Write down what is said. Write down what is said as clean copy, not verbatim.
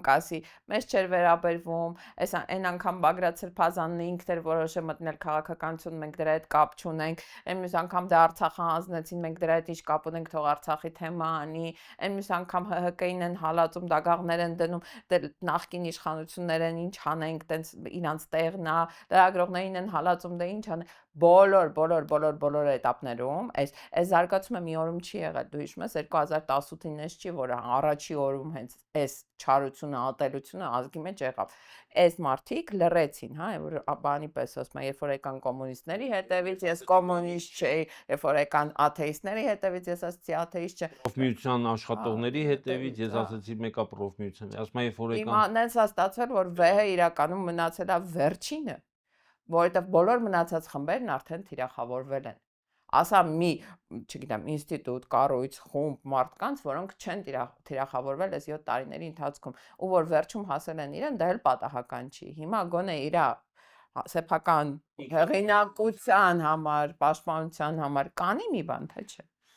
ոմանք ասի, մեզ չէր վերաբերվում, այն անգամ Բագրատ Սրբազանն ինքն էր որոշը մտնել քաղաքականություն, մենք դրա հետ կապ չունենք, այն մյուս անգամ դա Արցախը հանձնեցին, մենք դրա հետ ինչ կապ ունենք, թող Արցախի թեմա անի, այն մյուս անգամ ՀՀԿ-ին են հալածում, դագաղներ են դնում, դե նախկին իշխանություններ են, ինչ անենք, տենց իրանց տեղն է, լրագրողներին են հալածում, դե ինչ անենք, բոլոր էտապներում, այս զարգացումը մի օրում չի եղել, դու հիշում ես 2018-ին էս չի, որ առաջի օրում հենց այս չարությունը, ատելությունը ազգի մեջ եղավ, այս մարդիկ լռեցին, հա, որ բանի պես ասում են, երբ որ եկան կոմունիստների հետևից, ես կոմունիստ չէի, երբ որ եկան աթեիստների հետևից, ես ասացի աթեիստ չէ։ Պրոֆմիության աշխատողների հետևից, ես ասացի մեկա պրոֆմիության, ասում եմ, երբ որ եկան։ Հիմա նենց է ստացվել, որ ՎՀ իրականում մնացել է վերջինը, որովհետև բոլոր մնացած խմբերն արդեն թիրախավորվել են։ Ասա մի, չգիտեմ, ինստիտուտ, կառույց, խումբ մարդկանց, որոնք չեն թիրախավորվել այս 7 տարիների ընթացքում, ու որ վերջում հասել են իրեն, դա էլ պատահական չի։ Հիմա գոնե իր սեփական հեղինակության համար, պաշտպանության համար կանի մի բան, թե չէ։